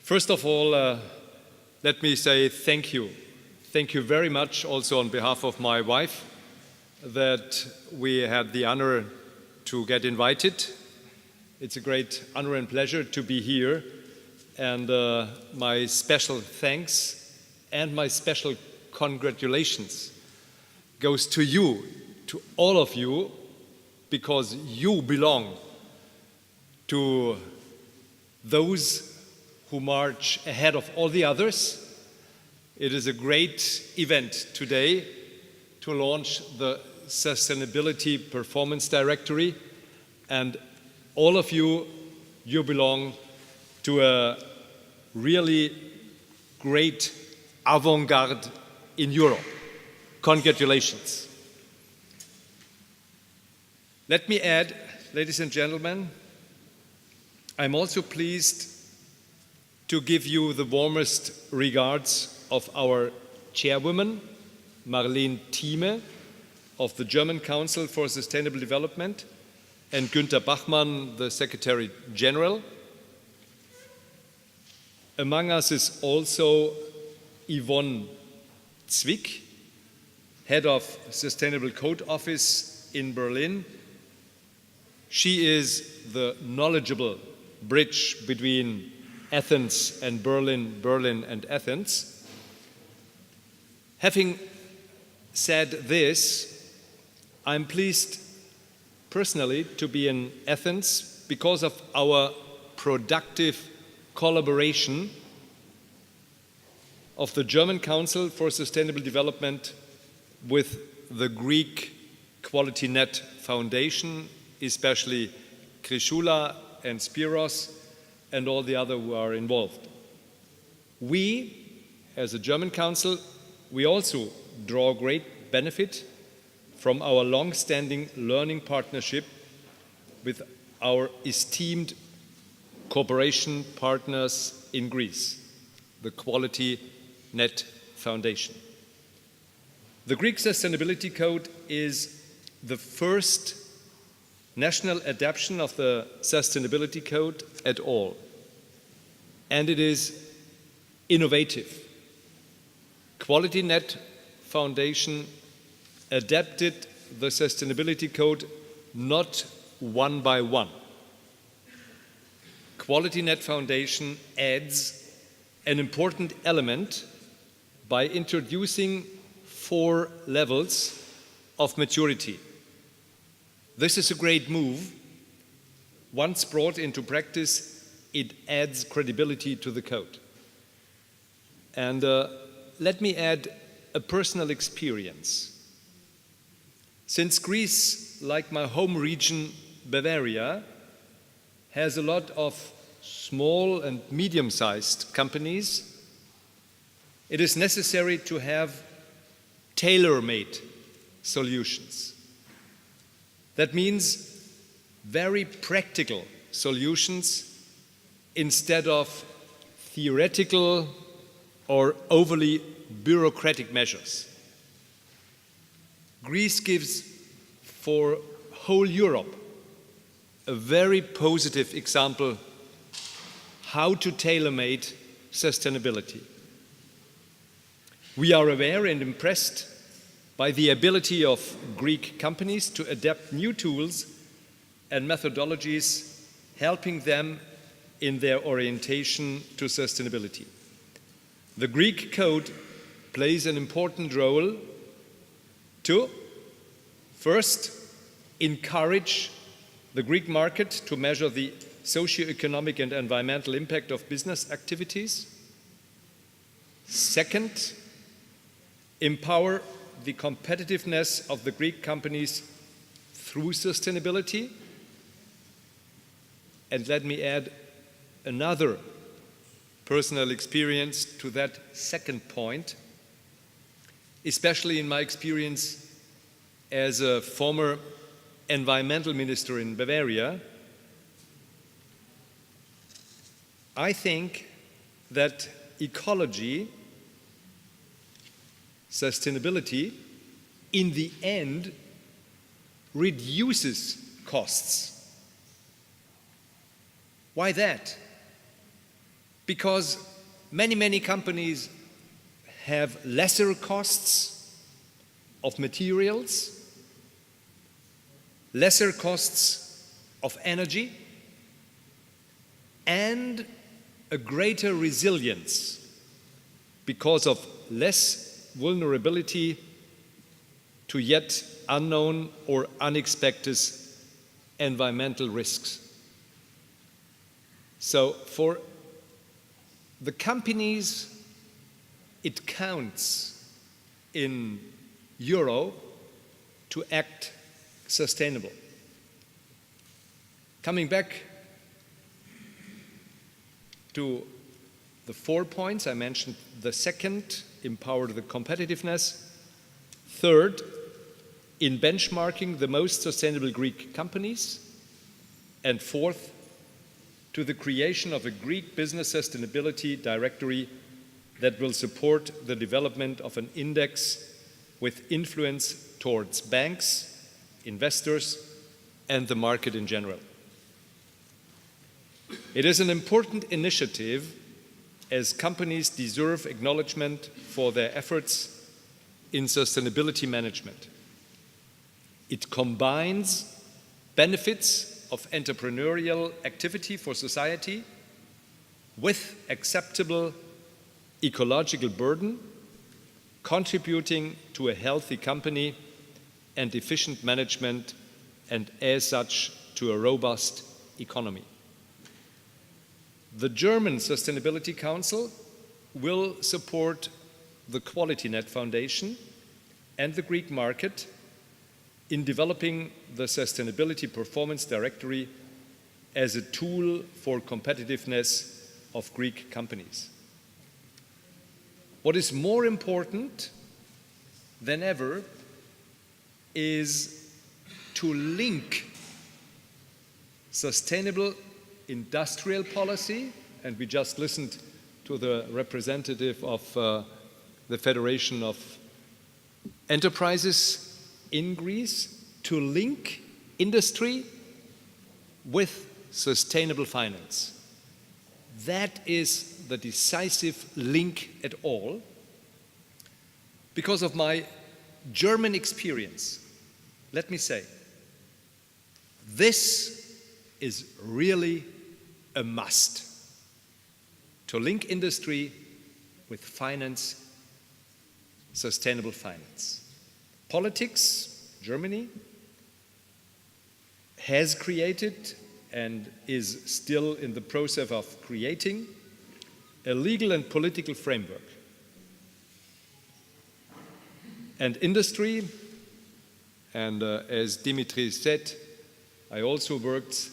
First of all, let me say thank you. Thank you very much also on behalf of my wife that we had the honor to get invited. It's a great honor and pleasure to be here, and my special thanks and my special congratulations goes to you, to all of you, because you belong to those who march ahead of all the others. It is a great event today to launch the Sustainability Performance Directory, and all of you, you belong to a really great avant-garde in Europe. Congratulations. Let me add, ladies and gentlemen, I'm also pleased to give you the warmest regards of our chairwoman, Marlene Thieme, of the German Council for Sustainable Development, and Günther Bachmann, the Secretary General. Among us is also Yvonne Zwick, Head of Sustainable Code Office in Berlin. She is the knowledgeable bridge between Athens and Berlin, Berlin and Athens. Having said this, I'm pleased personally to be in Athens because of our productive collaboration of the German Council for Sustainable Development with the Greek Quality Net Foundation, especially Krishula and Spiros, and all the other who are involved. We, as a German Council, we also draw great benefit from our long-standing learning partnership with our esteemed cooperation partners in Greece, the Quality Net Foundation. The Greek Sustainability Code is the first national adaptation of the Sustainability Code at all. And it is innovative. Quality Net Foundation adapted the Sustainability Code not one by one. Quality Net Foundation adds an important element by introducing 4 levels of maturity. This is a great move. Once brought into practice, it adds credibility to the code. And let me add a personal experience. Since Greece, like my home region, Bavaria, has a lot of small and medium-sized companies, it is necessary to have tailor-made solutions. That means very practical solutions instead of theoretical or overly bureaucratic measures. Greece gives for whole Europe a very positive example how to tailor-made sustainability. We are aware and impressed by the ability of Greek companies to adapt new tools and methodologies, helping them in their orientation to sustainability. The Greek code plays an important role to, first, encourage the Greek market to measure the socio-economic and environmental impact of business activities. Second, empower the competitiveness of the Greek companies through sustainability. And let me add another personal experience to that second point, especially in my experience as a former environmental minister in Bavaria. I think that ecology, sustainability, in the end, reduces costs. Why that? because many companies have lesser costs of materials, lesser costs of energy, and a greater resilience because of less vulnerability to yet unknown or unexpected environmental risks. So for the companies, it counts in euro to act sustainable. Coming back to the 4 points, I mentioned the second, empower the competitiveness. Third, in benchmarking the most sustainable Greek companies. And fourth, to the creation of a Greek business sustainability directory that will support the development of an index with influence towards banks, investors, and the market in general. It is an important initiative as companies deserve acknowledgement for their efforts in sustainability management. It combines benefits of entrepreneurial activity for society with acceptable ecological burden, contributing to a healthy company and efficient management, and as such to a robust economy. The German Sustainability Council will support the Quality Net Foundation and the Greek market in developing the Sustainability Performance Directory as a tool for competitiveness of Greek companies. What is more important than ever is to link sustainable industrial policy, and we just listened to the representative of the Federation of Enterprises in Greece, to link industry with sustainable finance. That is the decisive link at all. Because of my German experience, let me say, this is really a must, to link industry with finance, sustainable finance. Politics, Germany, has created and is still in the process of creating a legal and political framework. And industry, and as Dimitri said, I also worked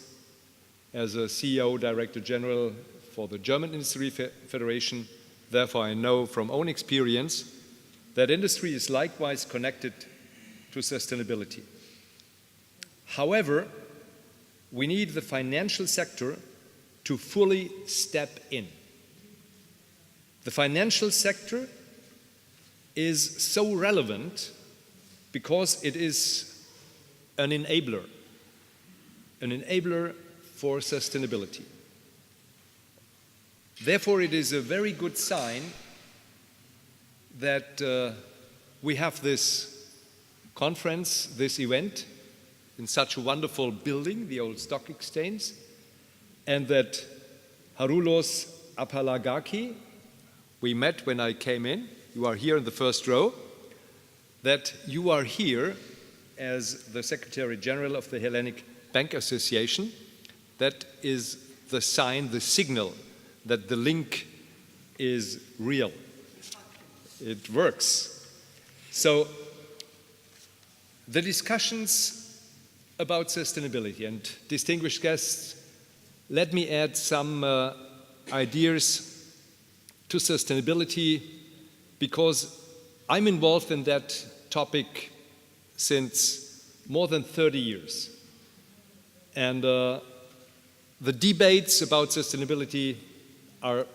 as a CEO, Director General for the German Industry Federation. Therefore, I know from own experience that industry is likewise connected to sustainability. However, we need the financial sector to fully step in. The financial sector is so relevant because it is an enabler for sustainability. Therefore, it is a very good sign that we have this conference, this event, in such a wonderful building, the old stock exchange, and that Harulos Apalagaki, we met when I came in, you are here in the first row, that you are here as the Secretary General of the Hellenic Bank Association. That is the sign, the signal that the link is real. It works. So the discussions about sustainability, and distinguished guests, let me add some ideas to sustainability, because I'm involved in that topic since more than 30 years. And the debates about sustainability are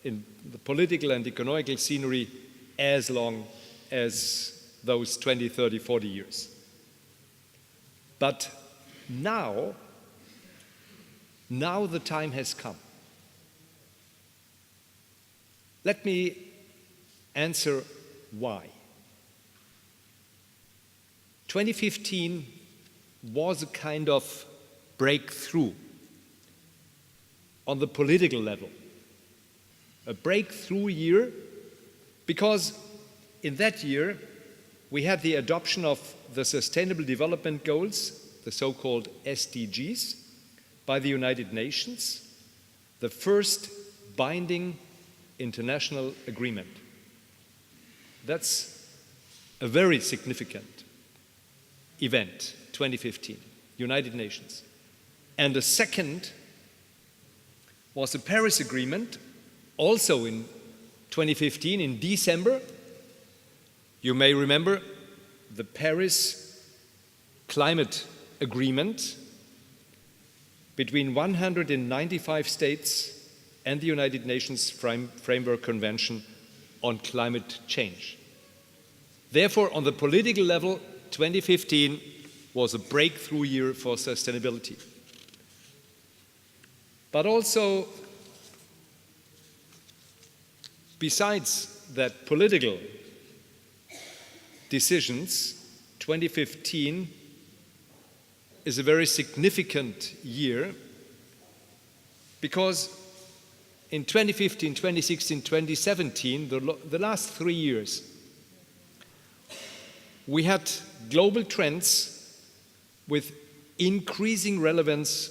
in the political and economical scenery as long as those 20, 30, 40 years. But now the time has come. Let me answer why. 2015 was a kind of breakthrough on the political level. A breakthrough year because in that year we had the adoption of the Sustainable Development Goals, the so-called SDGs, by the United Nations, the first binding international agreement. That's a very significant event, 2015, United Nations. And the second was the Paris Agreement, also in 2015, in December. You may remember the Paris Climate Agreement between 195 states and the United Nations Framework Convention on Climate Change. Therefore, on the political level, 2015 was a breakthrough year for sustainability. But also, besides that political decisions, 2015 is a very significant year because in 2015, 2016, 2017, the last 3 years, we had global trends with increasing relevance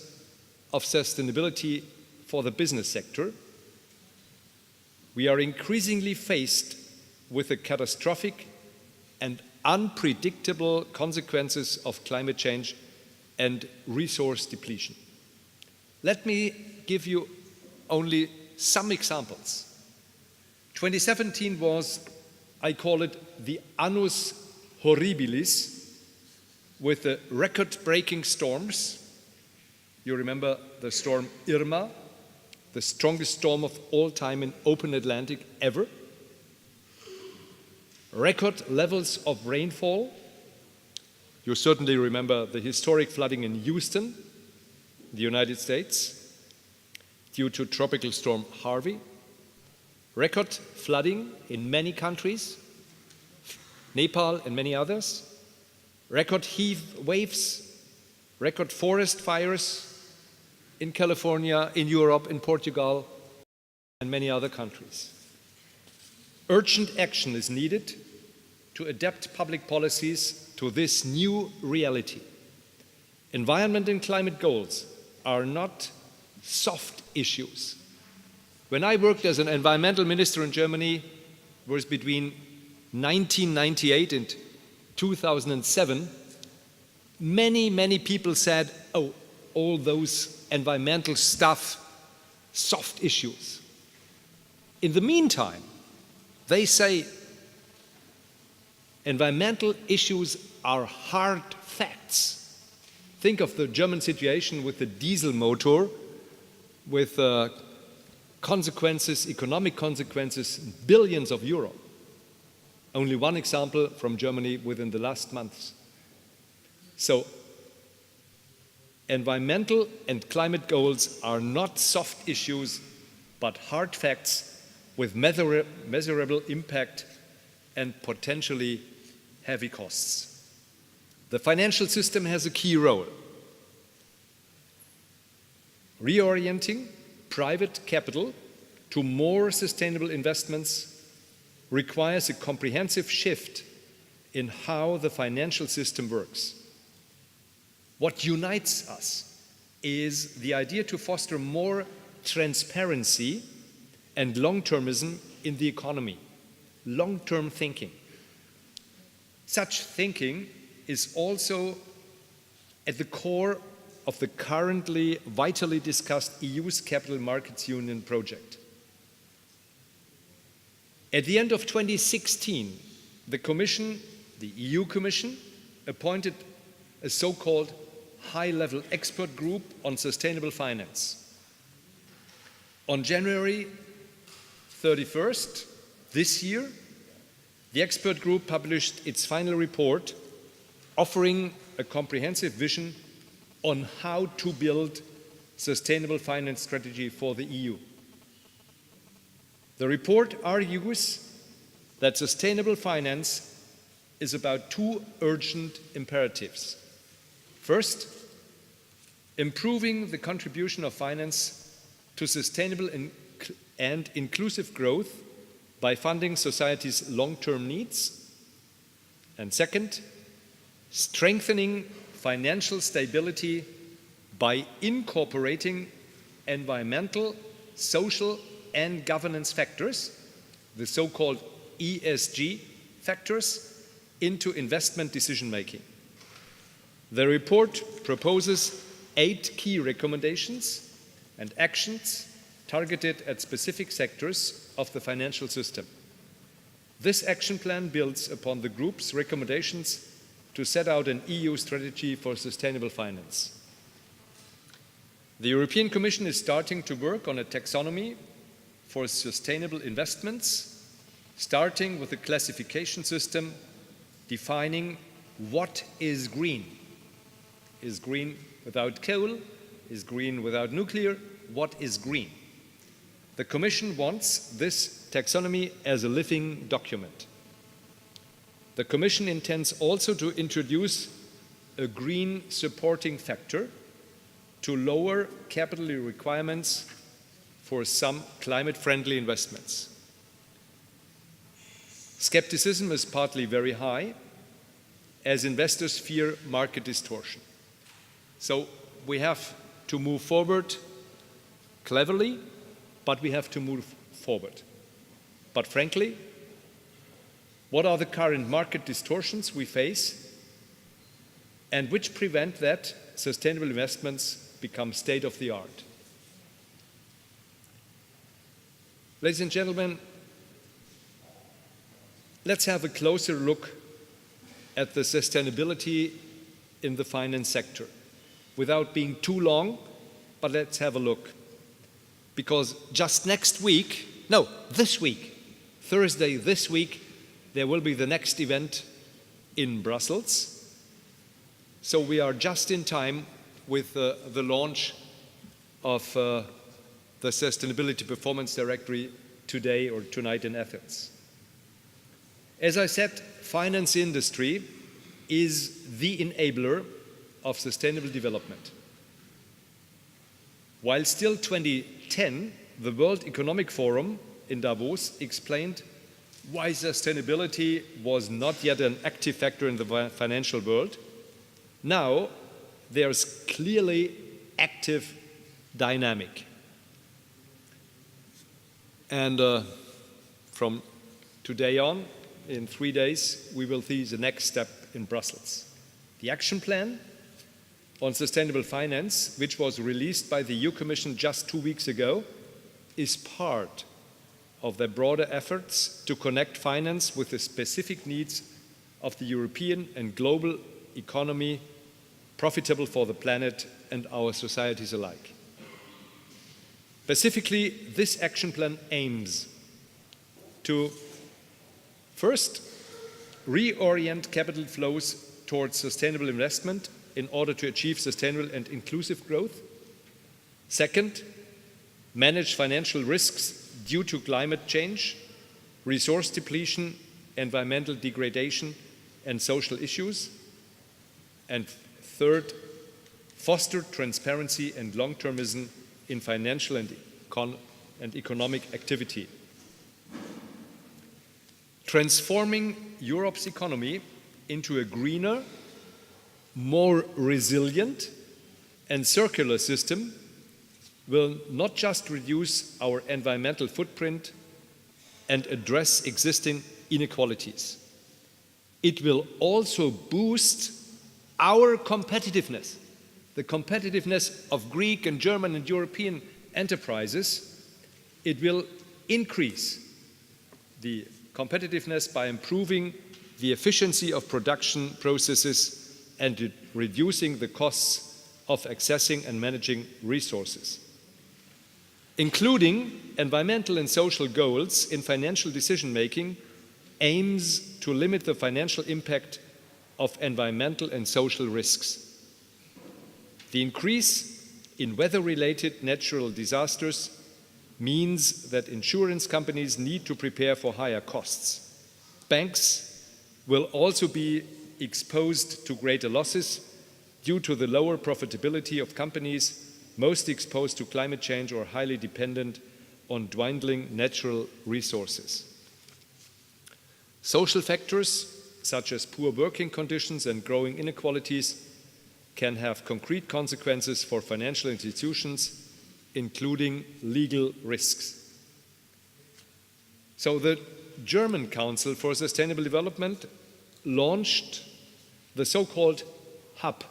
of sustainability for the business sector. We are increasingly faced with the catastrophic and unpredictable consequences of climate change and resource depletion. Let me give you only some examples. 2017 was, I call it, the annus horribilis, with the record-breaking storms. You remember the storm Irma, the strongest storm of all time in open Atlantic ever. Record levels of rainfall. You certainly remember the historic flooding in Houston, the United States, due to Tropical Storm Harvey. Record flooding in many countries, Nepal and many others. Record heat waves, record forest fires in California, in Europe, in Portugal, and many other countries. Urgent action is needed to adapt public policies to this new reality. Environment and climate goals are not soft issues. When I worked as an environmental minister in Germany, it was between 1998 and 2007, many people said, oh, all those environmental stuff, soft issues. In the meantime, they say environmental issues are hard facts. Think of the German situation with the diesel motor, with consequences, economic consequences, billions of euros. Only one example from Germany within the last months. So, environmental and climate goals are not soft issues, but hard facts with measurable impact and potentially heavy costs. The financial system has a key role. Reorienting private capital to more sustainable investments requires a comprehensive shift in how the financial system works. What unites us is the idea to foster more transparency and long-termism in the economy, long-term thinking. Such thinking is also at the core of the currently vitally discussed EU's Capital Markets Union project. At the end of 2016, the Commission, the EU Commission, appointed a so-called high-level expert group on sustainable finance. On January 31st this year, the expert group published its final report offering a comprehensive vision on how to build sustainable finance strategy for the EU. The report argues that sustainable finance is about two urgent imperatives. First, improving the contribution of finance to sustainable and inclusive growth by funding society's long-term needs. And second, strengthening financial stability by incorporating environmental, social, and governance factors, the so-called ESG factors, into investment decision-making. The report proposes 8 key recommendations and actions targeted at specific sectors of the financial system. This action plan builds upon the group's recommendations to set out an EU strategy for sustainable finance. The European Commission is starting to work on a taxonomy for sustainable investments, starting with a classification system defining what is green. Is green without coal? Is green without nuclear? What is green? The Commission wants this taxonomy as a living document. The Commission intends also to introduce a green supporting factor to lower capital requirements for some climate-friendly investments. Skepticism is partly very high, as investors fear market distortion. So we have to move forward cleverly, but we have to move forward. But frankly, what are the current market distortions we face and which prevent that sustainable investments become state-of-the-art? Ladies and gentlemen, let's have a closer look at the sustainability in the finance sector. Without being too long, but let's have a look. Because just next week, no, this week, Thursday this week, there will be the next event in Brussels. So we are just in time with the launch of the Sustainability Performance Directory today or tonight in Athens. As I said, finance industry is the enabler of sustainable development. While still 2010, the World Economic Forum in Davos explained why sustainability was not yet an active factor in the financial world. Now, there's clearly active dynamic. And from today on, in 3 days, we will see the next step in Brussels. The action plan on sustainable finance, which was released by the EU Commission just 2 weeks ago, is part of their broader efforts to connect finance with the specific needs of the European and global economy, profitable for the planet and our societies alike. Specifically, this action plan aims to first reorient capital flows towards sustainable investment in order to achieve sustainable and inclusive growth. Second, manage financial risks due to climate change, resource depletion, environmental degradation, and social issues. And third, foster transparency and long-termism in financial and economic activity. Transforming Europe's economy into a greener, more resilient and circular system will not just reduce our environmental footprint and address existing inequalities. It will also boost our competitiveness, the competitiveness of Greek and German and European enterprises. It will increase the competitiveness by improving the efficiency of production processes and reducing the costs of accessing and managing resources. Including environmental and social goals in financial decision-making aims to limit the financial impact of environmental and social risks. The increase in weather-related natural disasters means that insurance companies need to prepare for higher costs. Banks will also be exposed to greater losses due to the lower profitability of companies most exposed to climate change or highly dependent on dwindling natural resources. Social factors, such as poor working conditions and growing inequalities, can have concrete consequences for financial institutions, including legal risks. So the German Council for Sustainable Development launched the so-called Hub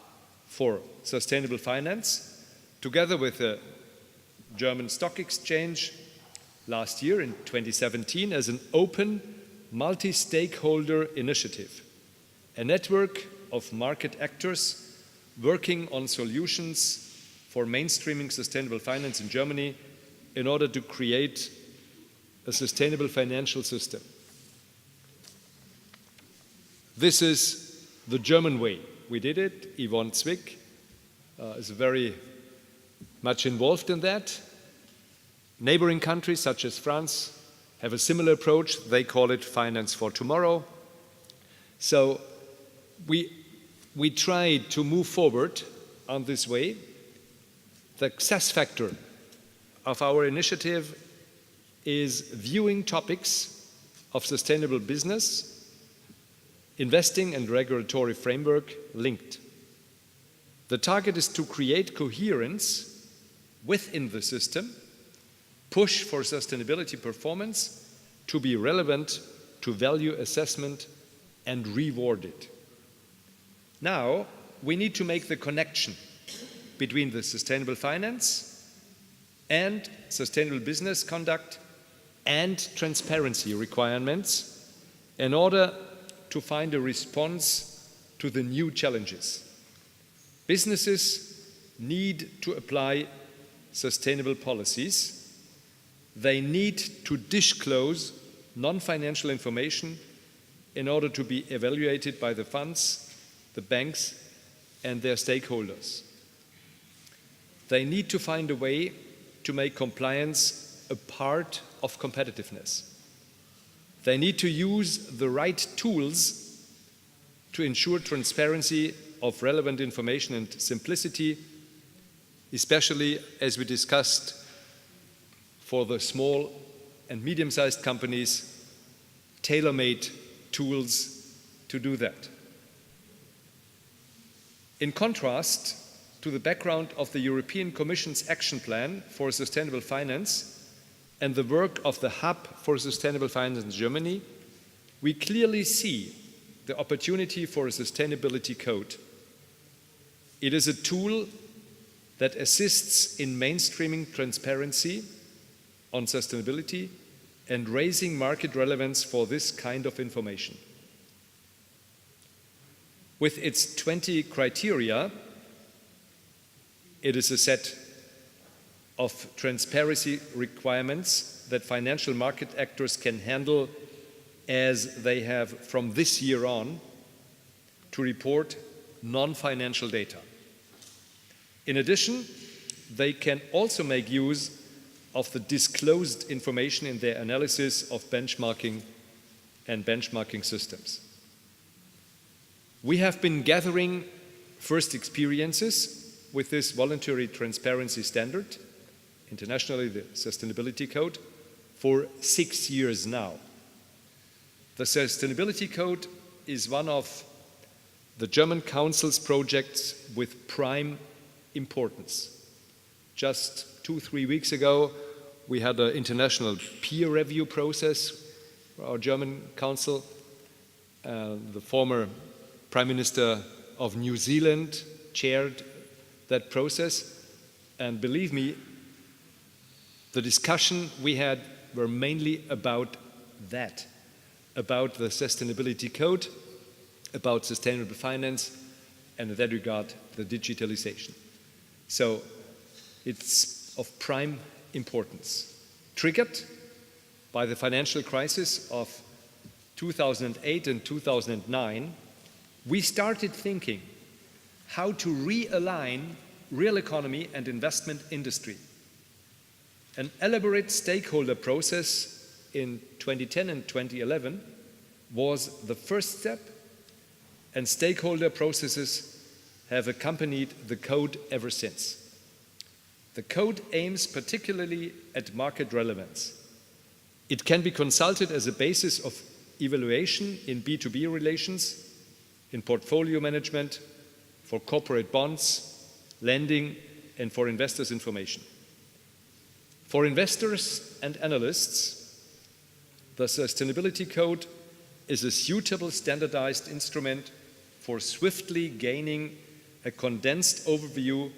for Sustainable Finance, together with the German Stock Exchange last year in 2017 as an open, multi-stakeholder initiative, a network of market actors working on solutions for mainstreaming sustainable finance in Germany in order to create a sustainable financial system. This is the German way. We did it. Yvonne Zwick is very much involved in that. Neighboring countries such as France have a similar approach. They call it Finance for Tomorrow. So we try to move forward on this way. The success factor of our initiative is viewing topics of sustainable business, investing and regulatory framework linked. The target is to create coherence within the system, push for sustainability performance to be relevant to value assessment and rewarded. Now, we need to make the connection between the sustainable finance and sustainable business conduct and transparency requirements in order to find a response to the new challenges. Businesses need to apply sustainable policies. They need to disclose non-financial information in order to be evaluated by the funds, the banks, and their stakeholders. They need to find a way to make compliance a part of competitiveness. They need to use the right tools to ensure transparency of relevant information and simplicity, especially as we discussed for the small and medium-sized companies, tailor-made tools to do that. In contrast to the background of the European Commission's Action Plan for Sustainable Finance and the work of the Hub for Sustainable Finance in Germany, we clearly see the opportunity for a sustainability code. It is a tool that assists in mainstreaming transparency on sustainability and raising market relevance for this kind of information. With its 20 criteria, it is a set of transparency requirements that financial market actors can handle as they have from this year on to report non-financial data. In addition, they can also make use of the disclosed information in their analysis of benchmarking and benchmarking systems. We have been gathering first experiences with this voluntary transparency standard, internationally the Sustainability Code, for 6 years now. The Sustainability Code is one of the German Council's projects with prime importance. Just 2-3 weeks ago, we had an international peer review process for our German Council. The former Prime Minister of New Zealand chaired that process, and believe me, the discussion we had were mainly about that, about the Sustainability Code, about sustainable finance, and in that regard, the digitalization. So it's of prime importance. Triggered by the financial crisis of 2008 and 2009, we started thinking how to realign real economy and investment industry. An elaborate stakeholder process in 2010 and 2011 was the first step, and stakeholder processes have accompanied the code ever since. The code aims particularly at market relevance. It can be consulted as a basis of evaluation in B2B relations, in portfolio management, for corporate bonds, lending, and for investors' information. For investors and analysts, the Sustainability Code is a suitable standardized instrument for swiftly gaining a condensed overview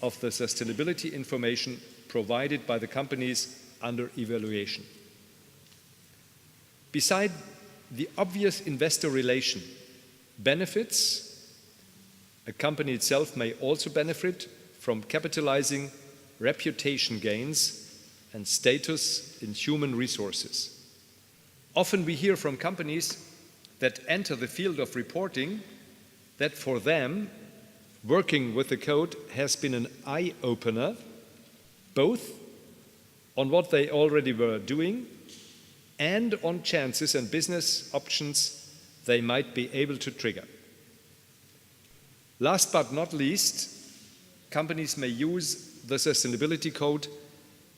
of the sustainability information provided by the companies under evaluation. Beside the obvious investor relation benefits, a company itself may also benefit from capitalizing reputation gains and status in human resources. Often we hear from companies that enter the field of reporting that for them, working with the code has been an eye-opener, both on what they already were doing and on chances and business options they might be able to trigger. Last but not least, companies may use the Sustainability Code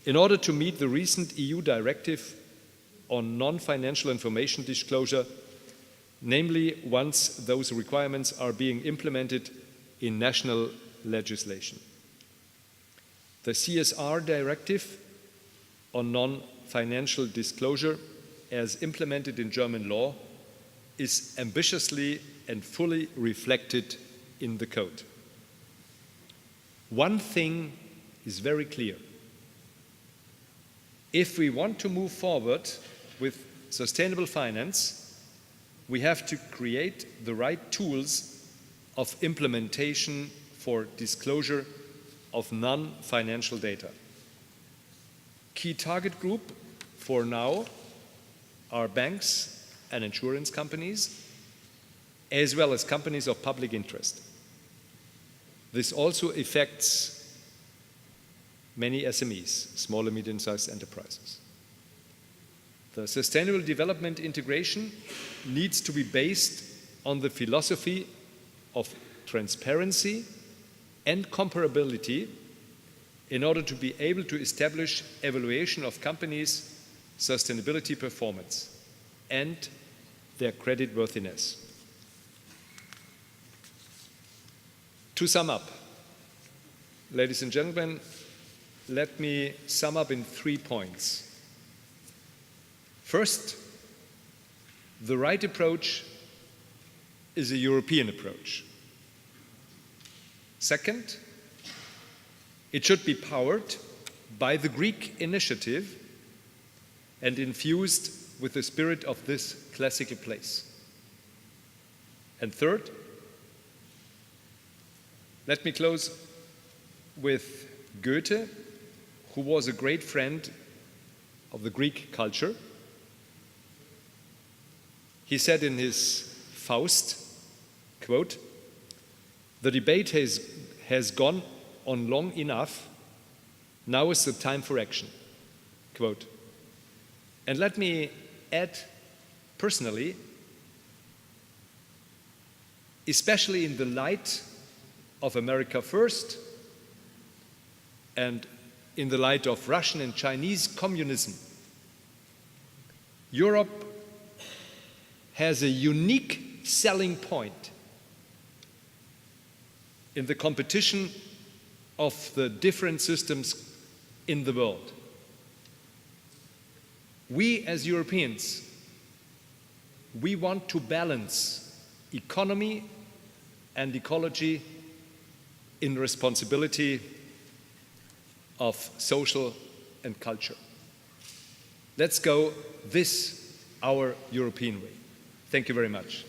in order to meet the recent EU directive on non-financial information disclosure, namely once those requirements are being implemented in national legislation. The CSR directive on non-financial disclosure, as implemented in German law, is ambitiously and fully reflected in the code. One thing is very clear. If we want to move forward with sustainable finance, we have to create the right tools of implementation for disclosure of non-financial data. Key target group for now are banks and insurance companies, as well as companies of public interest. This also affects many SMEs, small and medium-sized enterprises. The sustainable development integration needs to be based on the philosophy of transparency and comparability in order to be able to establish evaluation of companies' sustainability performance and their creditworthiness. To sum up, ladies and gentlemen, let me sum up in 3 points. First, the right approach is a European approach. Second, it should be powered by the Greek initiative and infused with the spirit of this classical place. And third, let me close with Goethe, who was a great friend of the Greek culture. He said in his Faust, quote, "The debate has gone on long enough. Now is the time for action." Quote. And let me add personally, especially in the light of America First and in the light of Russian and Chinese communism, Europe has a unique selling point in the competition of the different systems in the world. We as Europeans, we want to balance economy and ecology in responsibility of social and culture. Let's go this our European way. Thank you very much.